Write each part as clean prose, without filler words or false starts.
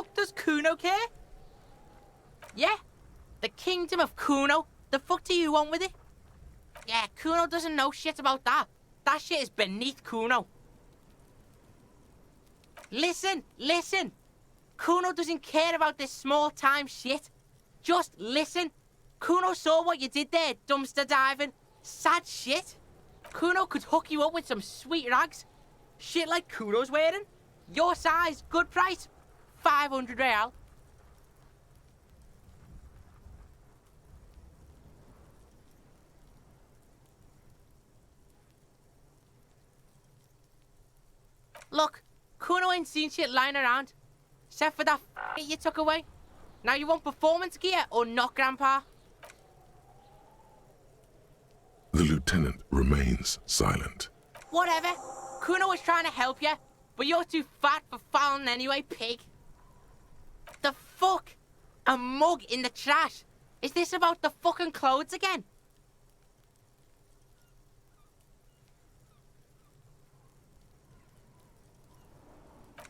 fuck does Kuno care? Yeah? The kingdom of Kuno? The fuck do you want with it? Yeah, Kuno doesn't know shit about that. That shit is beneath Kuno. Listen, listen. Kuno doesn't care about this small-time shit. Just listen. Kuno saw what you did there, dumpster diving. Sad shit. Kuno could hook you up with some sweet rags. Shit like Kuno's wearing. Your size, good price. 500 real. Look, Kuno ain't seen shit lying around. Except for that you took away. Now you want performance gear or not, Grandpa? The lieutenant remains silent. Whatever. Kuno was trying to help you, but you're too fat for falling anyway, pig. The fuck? A mug in the trash? Is this about the fucking clothes again?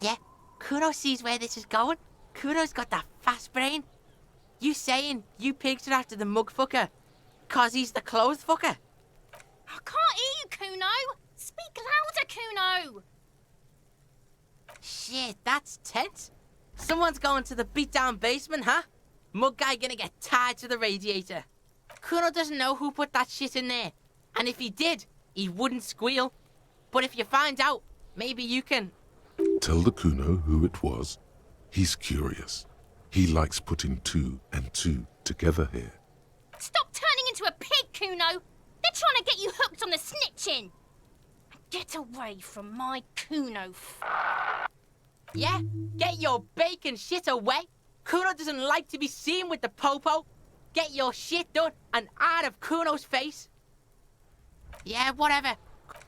Yeah, Kuno sees where this is going. Kuno's got that fast brain. You saying you pigs are after the mug fucker, 'cause he's the clothes fucker? I can't hear you, Kuno. Speak louder, Kuno. Shit, that's tense. Someone's going to the beat-down basement, huh? Mug guy gonna get tied to the radiator. Kuno doesn't know who put that shit in there. And if he did, he wouldn't squeal. But if you find out, maybe you can... Tell the Kuno who it was. He's curious. He likes putting two and two together here. Stop turning into a pig, Kuno. They're trying to get you hooked on the snitching. Get away from my Kuno. Yeah? Get your bacon shit away. Kuno doesn't like to be seen with the popo. Get your shit done and out of Kuno's face. Yeah, whatever.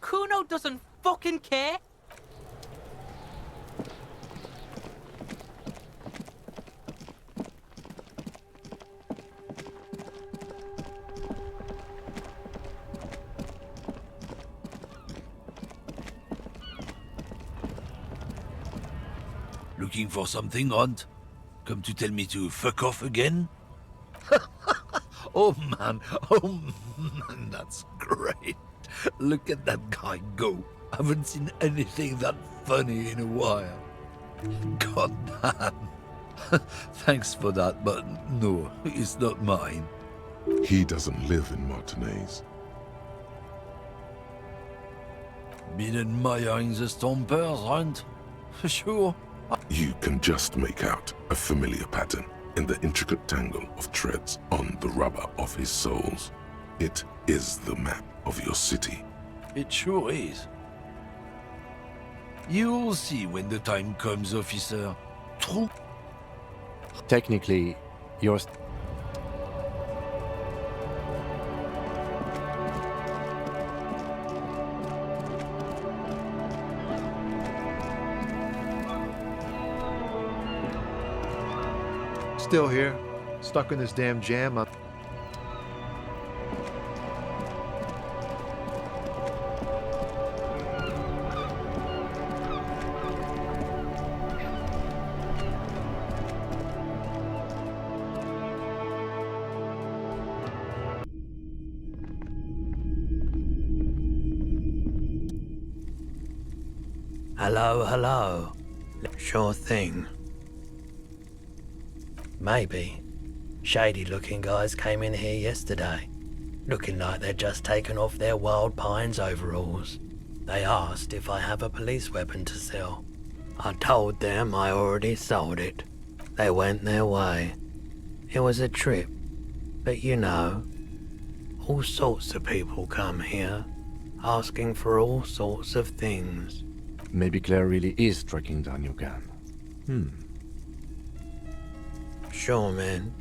Kuno doesn't fucking care. Looking for something, Hunt? Come to tell me to fuck off again? Oh man, that's great. Look at that guy go. Haven't seen anything that funny in a while. God damn. Thanks for that, but no, it's not mine. He doesn't live in Martinez. Been admiring the stompers, Hunt? For sure. You can just make out a familiar pattern in the intricate tangle of treads on the rubber of his soles. It is the map of your city. It sure is. You'll see when the time comes, officer. True. Technically, you're... Still here, stuck in this damn jam. Hello, hello. Sure thing. Maybe. Shady-looking guys came in here yesterday, looking like they'd just taken off their Wild Pines overalls. They asked if I have a police weapon to sell. I told them I already sold it. They went their way. It was a trip, but you know, all sorts of people come here, asking for all sorts of things. Maybe Claire really is tracking down your gun. Sure, man.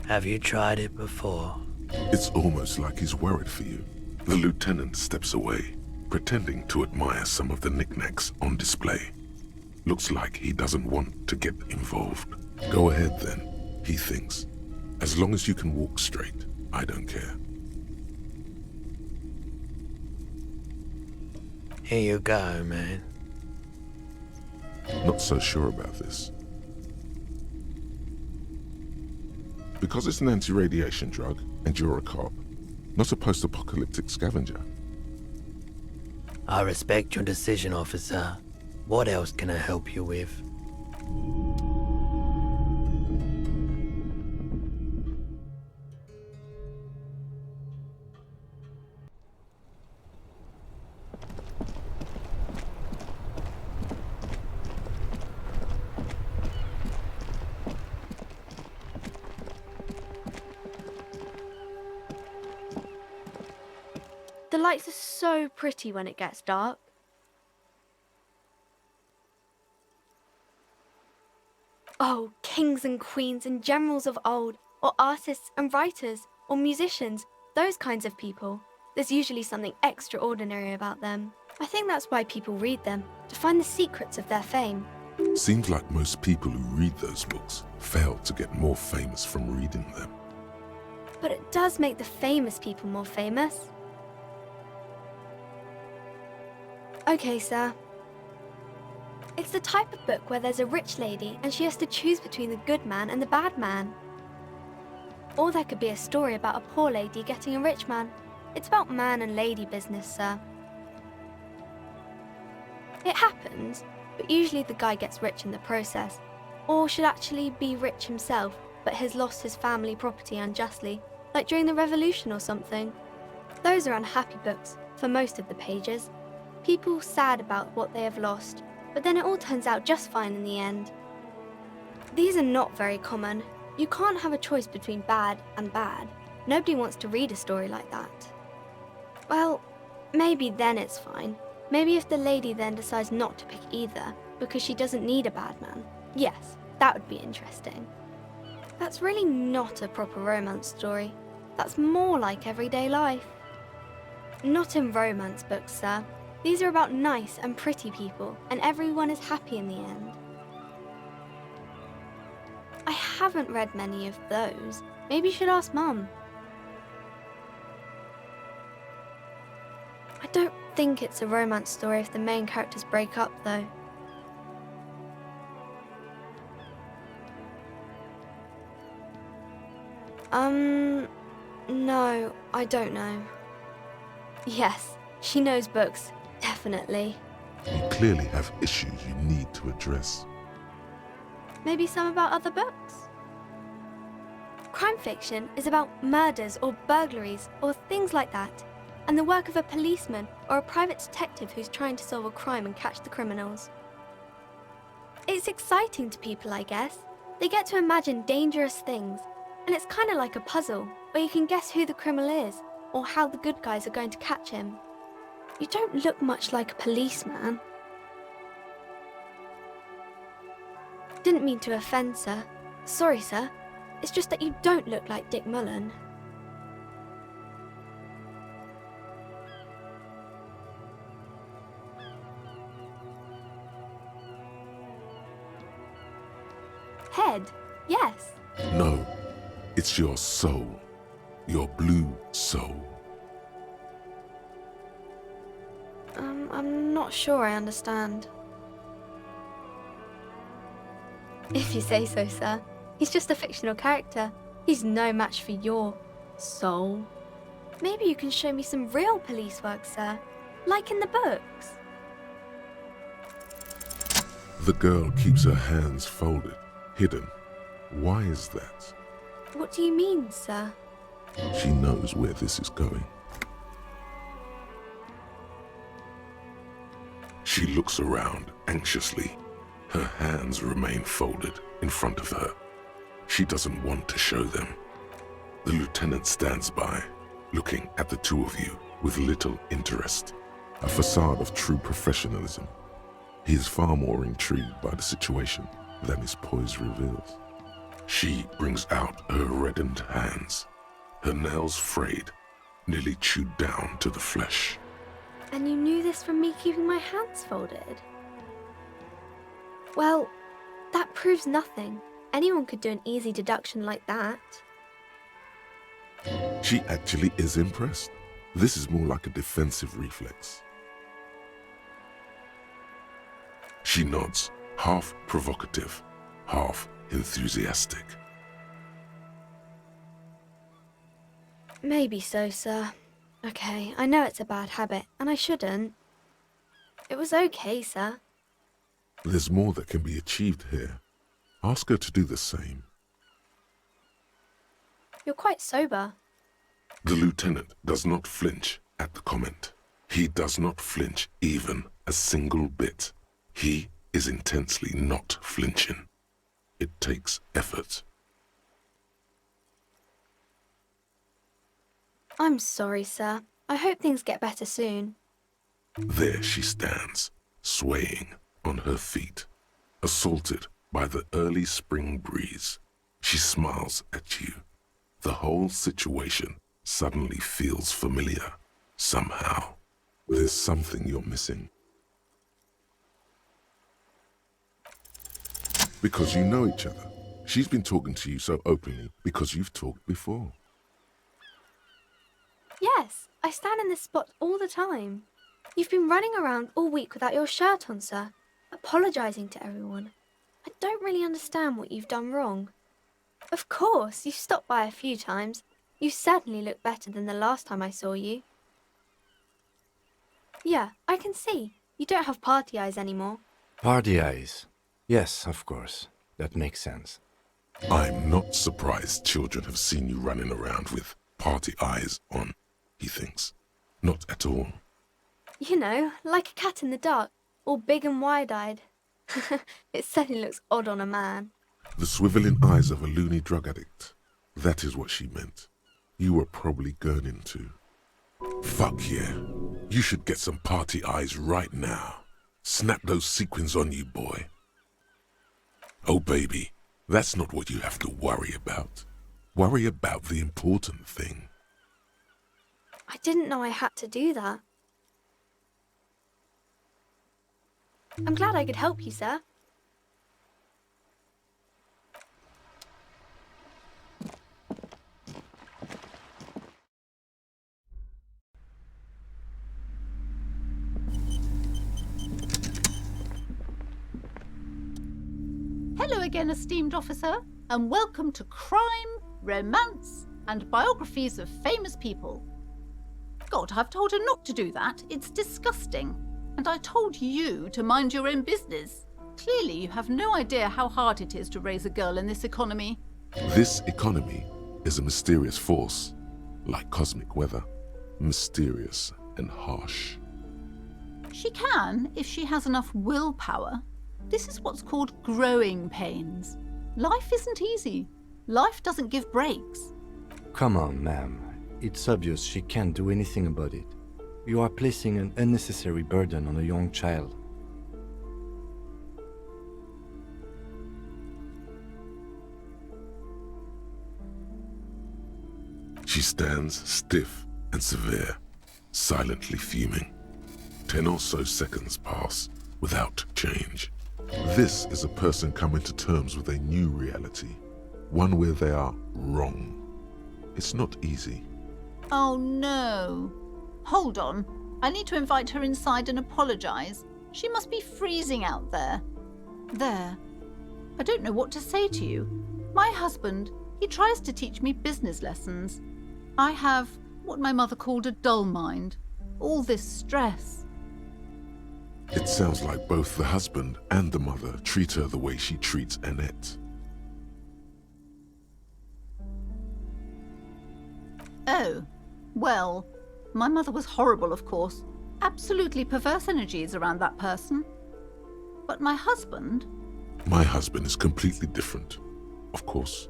Have you tried it before? It's almost like he's worried for you. The lieutenant steps away, pretending to admire some of the knickknacks on display. Looks like he doesn't want to get involved. Go ahead then, he thinks. As long as you can walk straight, I don't care. Here you go, man. Not so sure about this. Because it's an anti-radiation drug, and you're a cop, not a post-apocalyptic scavenger. I respect your decision, officer. What else can I help you with? The lights are so pretty when it gets dark. Oh, kings and queens and generals of old, or artists and writers, or musicians, those kinds of people. There's usually something extraordinary about them. I think that's why people read them, to find the secrets of their fame. Seems like most people who read those books fail to get more famous from reading them. But it does make the famous people more famous. Okay, sir. It's the type of book where there's a rich lady and she has to choose between the good man and the bad man. Or there could be a story about a poor lady getting a rich man. It's about man and lady business, sir. It happens, but usually the guy gets rich in the process. Or should actually be rich himself, but has lost his family property unjustly, like during the revolution or something. Those are unhappy books, for most of the pages. People sad about what they have lost, but then it all turns out just fine in the end. These are not very common. You can't have a choice between bad and bad. Nobody wants to read a story like that. Well, maybe then it's fine. Maybe if the lady then decides not to pick either, because she doesn't need a bad man. Yes, that would be interesting. That's really not a proper romance story. That's more like everyday life. Not in romance books, sir. These are about nice and pretty people, and everyone is happy in the end. I haven't read many of those. Maybe you should ask Mum. I don't think it's a romance story if the main characters break up, though. No, I don't know. Yes, she knows books. Definitely. You clearly have issues you need to address. Maybe some about other books? Crime fiction is about murders or burglaries or things like that, and the work of a policeman or a private detective who's trying to solve a crime and catch the criminals. It's exciting to people, I guess. They get to imagine dangerous things, and it's kind of like a puzzle where you can guess who the criminal is or how the good guys are going to catch him. You don't look much like a policeman. Didn't mean to offend, sir. Sorry, sir. It's just that you don't look like Dick Mullen. Head, yes. No, it's your soul. Your blue soul. I'm not sure I understand. If you say so, sir. He's just a fictional character. He's no match for your soul. Maybe you can show me some real police work, sir. Like in the books. The girl keeps her hands folded, hidden. Why is that? What do you mean, sir? She knows where this is going. She looks around anxiously. Her hands remain folded in front of her. She doesn't want to show them. The lieutenant stands by, looking at the two of you with little interest. A facade of true professionalism. He is far more intrigued by the situation than his poise reveals. She brings out her reddened hands, her nails frayed, nearly chewed down to the flesh. And you knew this from me keeping my hands folded? Well, that proves nothing. Anyone could do an easy deduction like that. She actually is impressed. This is more like a defensive reflex. She nods, half provocative, half enthusiastic. Maybe so, sir. Okay, I know it's a bad habit, and I shouldn't. It was okay, sir. There's more that can be achieved here. Ask her to do the same. You're quite sober. The lieutenant does not flinch at the comment. He does not flinch even a single bit. He is intensely not flinching. It takes effort. I'm sorry, sir. I hope things get better soon. There she stands, swaying on her feet, assaulted by the early spring breeze. She smiles at you. The whole situation suddenly feels familiar. Somehow, there's something you're missing. Because you know each other. She's been talking to you so openly because you've talked before. Yes, I stand in this spot all the time. You've been running around all week without your shirt on, sir, apologising to everyone. I don't really understand what you've done wrong. Of course, you've stopped by a few times. You certainly look better than the last time I saw you. Yeah, I can see. You don't have party eyes anymore. Party eyes. Yes, of course. That makes sense. I'm not surprised children have seen you running around with party eyes on, he thinks. Not at all. You know, like a cat in the dark, all big and wide-eyed. It certainly looks odd on a man. The swiveling eyes of a loony drug addict. That is what she meant. You were probably gurning too. Fuck yeah. You should get some party eyes right now. Snap those sequins on you, boy. Oh, baby, that's not what you have to worry about. Worry about the important thing. I didn't know I had to do that. I'm glad I could help you, sir. Hello again, esteemed officer, and welcome to Crime, Romance, and Biographies of Famous People. God, I've told her not to do that. It's disgusting. And I told you to mind your own business. Clearly, you have no idea how hard it is to raise a girl in this economy. This economy is a mysterious force, like cosmic weather, mysterious and harsh. She can, if she has enough willpower. This is what's called growing pains. Life isn't easy. Life doesn't give breaks. Come on, ma'am. It's obvious she can't do anything about it. You are placing an unnecessary burden on a young child. She stands stiff and severe, silently fuming. 10 or so seconds pass without change. This is a person coming to terms with a new reality, one where they are wrong. It's not easy. Oh no. Hold on. I need to invite her inside and apologise. She must be freezing out there. There. I don't know what to say to you. My husband, he tries to teach me business lessons. I have what my mother called a dull mind. All this stress. It sounds like both the husband and the mother treat her the way she treats Annette. Oh, well, my mother was horrible, of course. Absolutely perverse energies around that person. But my husband... My husband is completely different, of course.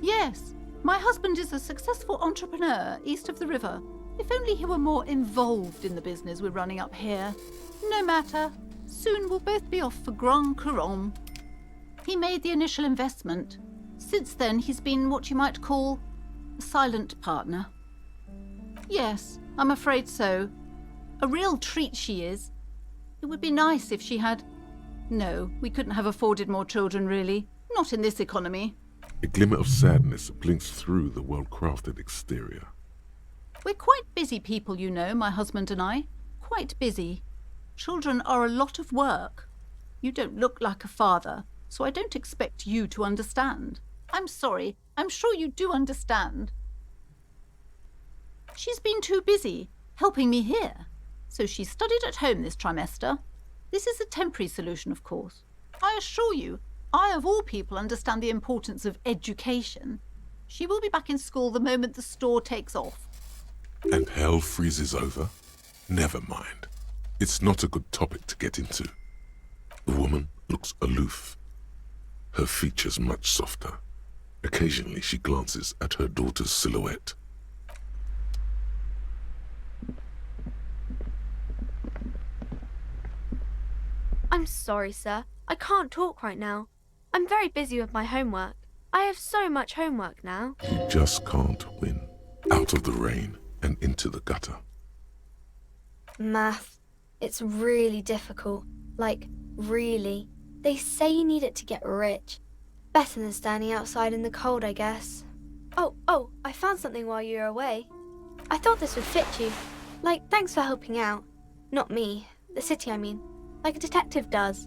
Yes, my husband is a successful entrepreneur east of the river. If only he were more involved in the business we're running up here. No matter. Soon we'll both be off for Grand Couronne. He made the initial investment. Since then, he's been what you might call a silent partner. Yes, I'm afraid so. A real treat she is. It would be nice if she had... No, we couldn't have afforded more children, really. Not in this economy. A glimmer of sadness blinks through the well-crafted exterior. We're quite busy people, you know, my husband and I. Quite busy. Children are a lot of work. You don't look like a father, so I don't expect you to understand. I'm sorry, I'm sure you do understand. She's been too busy helping me here, so she studied at home this trimester. This is a temporary solution, of course. I assure you, I of all people understand the importance of education. She will be back in school the moment the store takes off. And hell freezes over? Never mind. It's not a good topic to get into. The woman looks aloof. Her features much softer. Occasionally she glances at her daughter's silhouette. I'm sorry, sir. I can't talk right now. I'm very busy with my homework. I have so much homework now. You just can't win. Out of the rain and into the gutter. Math. It's really difficult. Like, really. They say you need it to get rich. Better than standing outside in the cold, I guess. Oh, I found something while you were away. I thought this would fit you. Like, thanks for helping out. Not me. The city, I mean. Like a detective does.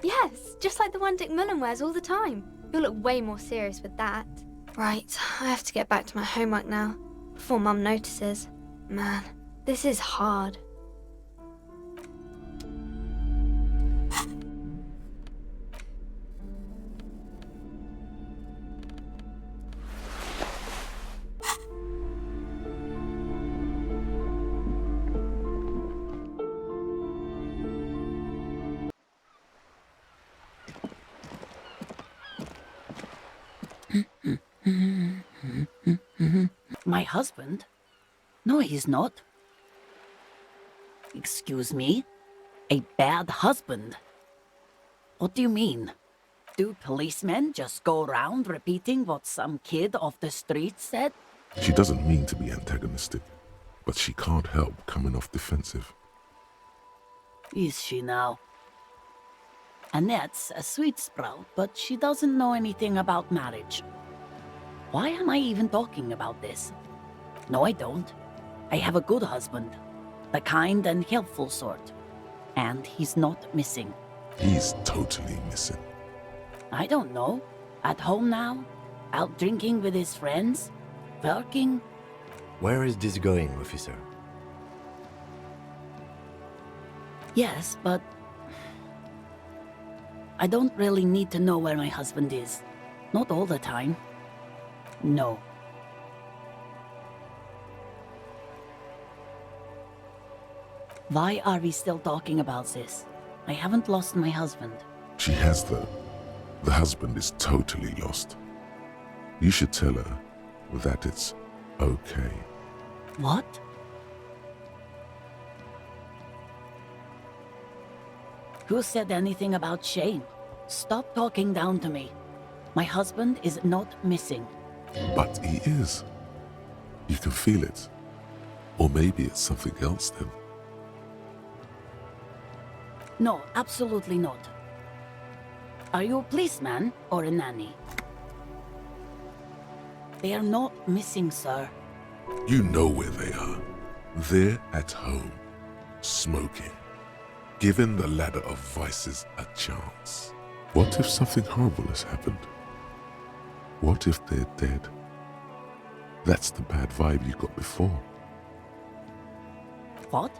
Yes, just like the one Dick Mullen wears all the time. You'll look way more serious with that. Right, I have to get back to my homework now, before Mum notices. Man, this is hard. My husband? No, he's not. Excuse me? A bad husband? What do you mean? Do policemen just go around repeating what some kid off the street said? She doesn't mean to be antagonistic, but she can't help coming off defensive. Is she now? Annette's a sweet sprout, but she doesn't know anything about marriage. Why am I even talking about this? No, I don't. I have a good husband. The kind and helpful sort. And he's not missing. He's totally missing. I don't know. At home now? Out drinking with his friends? Working? Where is this going, officer? Yes, but I don't really need to know where my husband is. Not all the time. No. Why are we still talking about this? I haven't lost my husband. She has, though. The husband is totally lost. You should tell her that it's okay. What? Who said anything about shame? Stop talking down to me. My husband is not missing. But he is. You can feel it. Or maybe it's something else then. No, absolutely not. Are you a policeman or a nanny? They are not missing, sir. You know where they are. They're at home, smoking, giving the ladder of vices a chance. What if something horrible has happened? What if they're dead? That's the bad vibe you got before. What?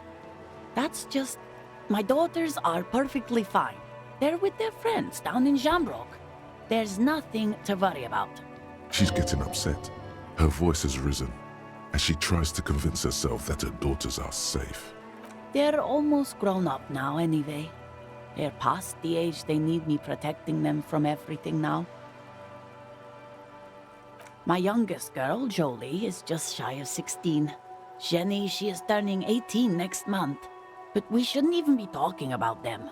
That's just... My daughters are perfectly fine. They're with their friends down in Shamrock. There's nothing to worry about. She's getting upset. Her voice has risen as she tries to convince herself that her daughters are safe. They're almost grown up now anyway. They're past the age they need me protecting them from everything now. My youngest girl, Jolie, is just shy of 16. Jenny, she is turning 18 next month. But we shouldn't even be talking about them.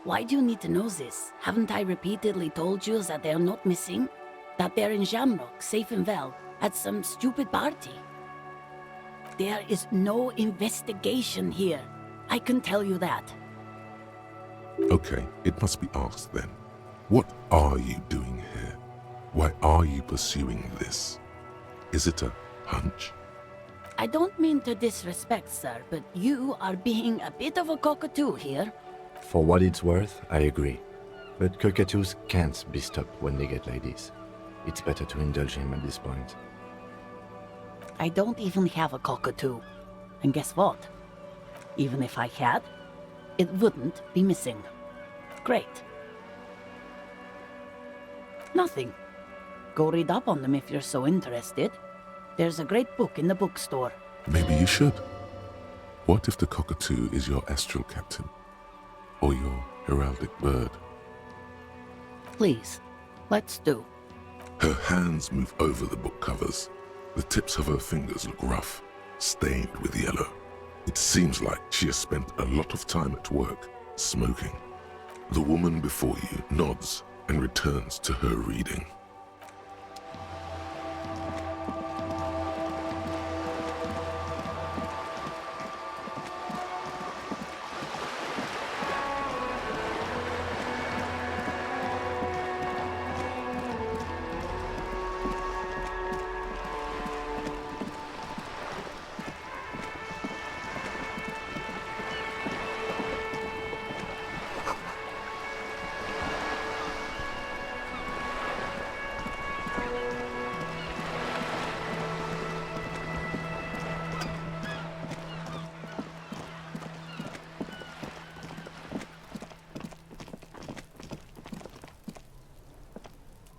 Why do you need to know this? Haven't I repeatedly told you that they're not missing? That they're in Shamrock, safe and well, at some stupid party? There is no investigation here. I can tell you that. Okay, it must be asked then. What are you doing here? Why are you pursuing this? Is it a hunch? I don't mean to disrespect, sir, but you are being a bit of a cockatoo here. For what it's worth, I agree. But cockatoos can't be stopped when they get ladies. It's better to indulge him at this point. I don't even have a cockatoo. And guess what? Even if I had, it wouldn't be missing. Great. Nothing. Go read up on them if you're so interested. There's a great book in the bookstore. Maybe you should. What if the cockatoo is your astral captain? Or your heraldic bird? Please, let's do. Her hands move over the book covers. The tips of her fingers look rough, stained with yellow. It seems like she has spent a lot of time at work, smoking. The woman before you nods and returns to her reading.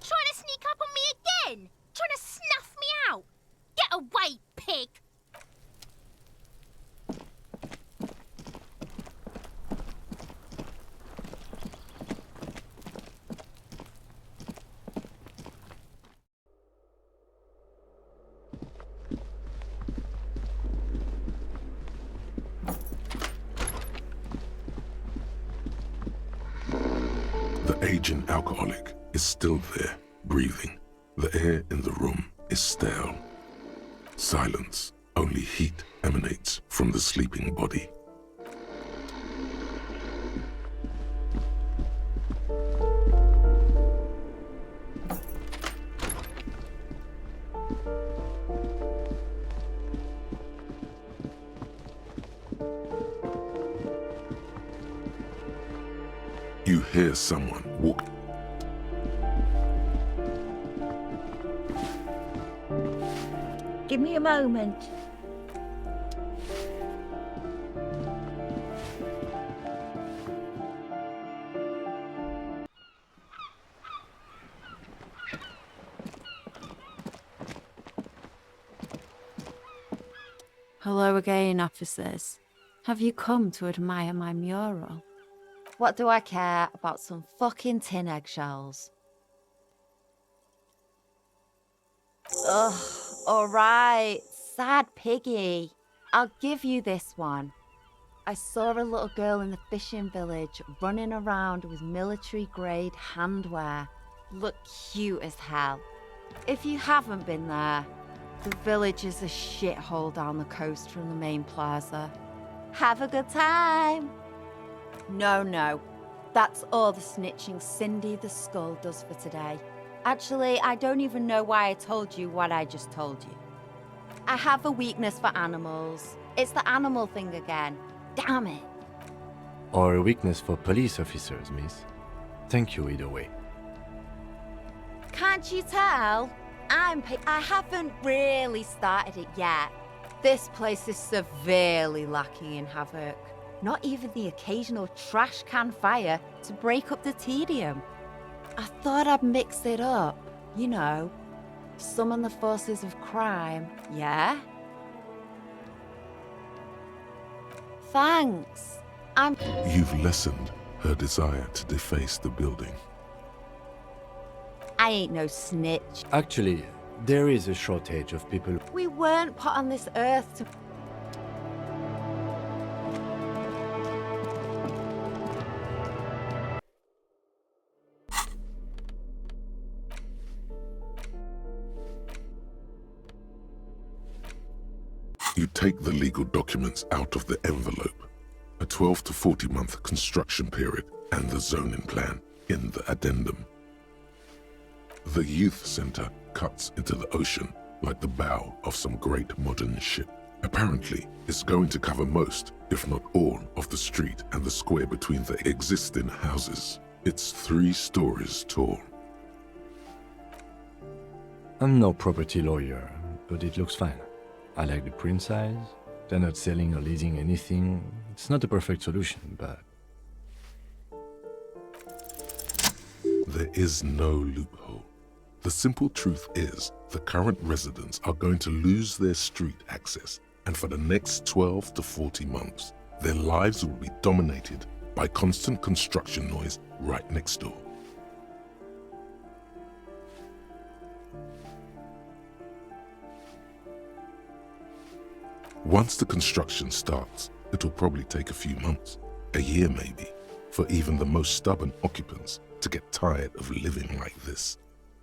Trying to sneak up on me again? Trying to snuff me out? Get away, pig! The aging alcoholic is still there, breathing. The air in the room is stale. Silence. Only heat emanates from the sleeping body. You hear someone walk. Give me a moment. Hello again, officers. Have you come to admire my mural? What do I care about some fucking tin eggshells? Ugh, alright, sad piggy. I'll give you this one. I saw a little girl in the fishing village running around with military-grade handwear. Looked cute as hell. If you haven't been there, the village is a shithole down the coast from the main plaza. Have a good time! No. That's all the snitching Cindy the Skull does for today. Actually, I don't even know why I told you what I just told you. I have a weakness for animals. It's the animal thing again. Damn it. Or a weakness for police officers, miss. Thank you either way. Can't you tell? I haven't really started it yet. This place is severely lacking in havoc. Not even the occasional trash can fire to break up the tedium. I thought I'd mix it up, you know, summon the forces of crime, yeah? Thanks. You've lessened her desire to deface the building. I ain't no snitch. Actually, there is a shortage of people. We weren't put on this earth to... You take the legal documents out of the envelope, a 12 to 40 month construction period, and the zoning plan in the addendum. The youth center cuts into the ocean like the bow of some great modern ship. Apparently, it's going to cover most, if not all, of the street and the square between the existing houses. It's 3 stories tall. I'm no property lawyer, but it looks fine. I like the print size. They're not selling or leasing anything. It's not a perfect solution, but... There is no loophole. The simple truth is, the current residents are going to lose their street access, and for the next 12 to 40 months, their lives will be dominated by constant construction noise right next door. Once the construction starts, it'll probably take a few months, a year maybe, for even the most stubborn occupants to get tired of living like this.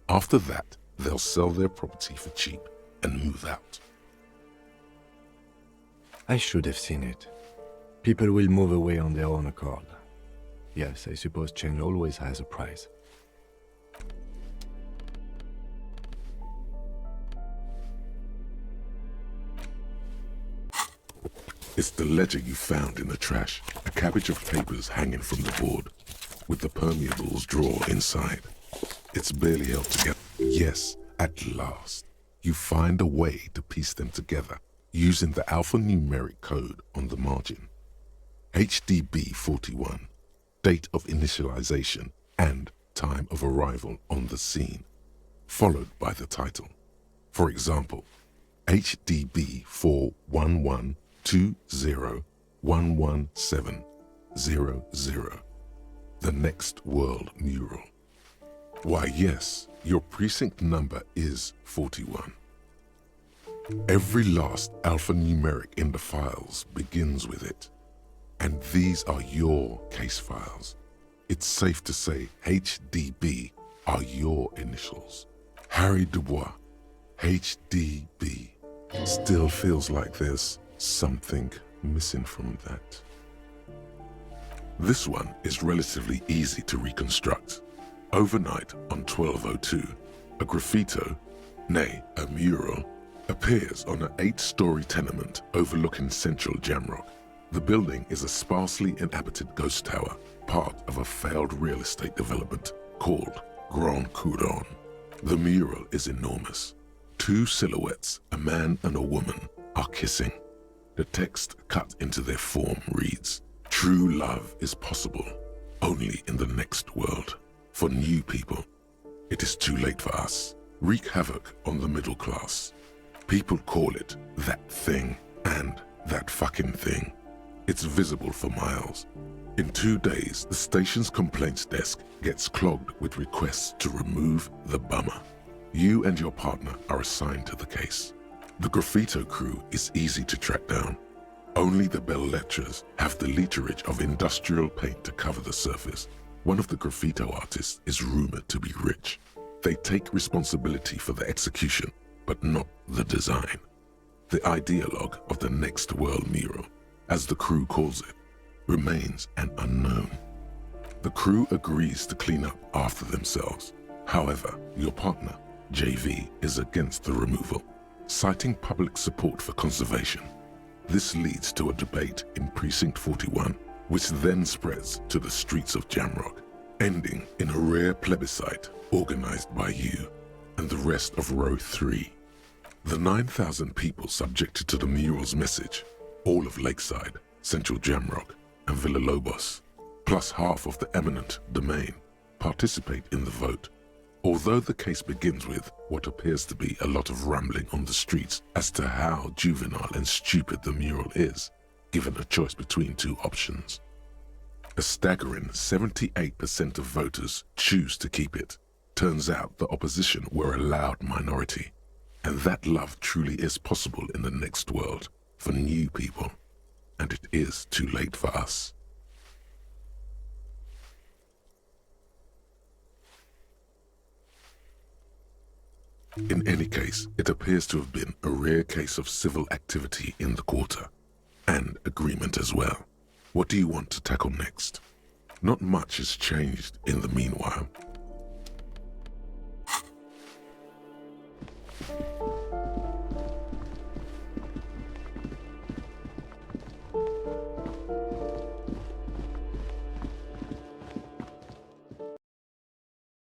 After that, they'll sell their property for cheap and move out. I should have seen it. People will move away on their own accord. Yes, I suppose change always has a price. It's the ledger you found in the trash, a cabbage of papers hanging from the board, with the permeables drawer inside. It's barely held together. Yes, at last, you find a way to piece them together using the alphanumeric code on the margin. HDB 41, date of initialization and time of arrival on the scene, followed by the title. For example, HDB 41120117000, the next world mural. Why yes, your precinct number is 41. Every last alphanumeric in the files begins with it. And these are your case files. It's safe to say HDB are your initials. Harry Dubois, HDB. Still feels like there's something missing from that. This one is relatively easy to reconstruct. Overnight on 1202, a graffito, nay, a mural, appears on an 8-story tenement overlooking central Jamrock. The building is a sparsely inhabited ghost tower, part of a failed real estate development called Grand Couronne. The mural is enormous. 2 silhouettes, a man and a woman, are kissing. The text cut into their form reads, "True love is possible, only in the next world. For new people, it is too late for us. Wreak havoc on the middle class. People call it that thing and that fucking thing. It's visible for miles. In 2 days, the station's complaints desk gets clogged with requests to remove the bummer. You and your partner are assigned to the case. The graffito crew is easy to track down. Only the belles-lettres have the literage of industrial paint to cover the surface. One of the graffito artists is rumored to be rich. They take responsibility for the execution, but not the design. The ideologue of the next world mural, as the crew calls it, remains an unknown. The crew agrees to clean up after themselves. However, your partner, JV, is against the removal, citing public support for conservation. This leads to a debate in Precinct 41, which then spreads to the streets of Jamrock, ending in a rare plebiscite organized by you and the rest of Row 3. The 9,000 people subjected to the mural's message, all of Lakeside, Central Jamrock, and Villa Lobos, plus half of the eminent domain, participate in the vote. Although the case begins with what appears to be a lot of rambling on the streets as to how juvenile and stupid the mural is, given a choice between 2 options. A staggering 78% of voters choose to keep it. Turns out the opposition were a loud minority, and that love truly is possible in the next world for new people, and it is too late for us. In any case, it appears to have been a rare case of civil activity in the quarter, and agreement as well. What do you want to tackle next? Not much has changed in the meanwhile.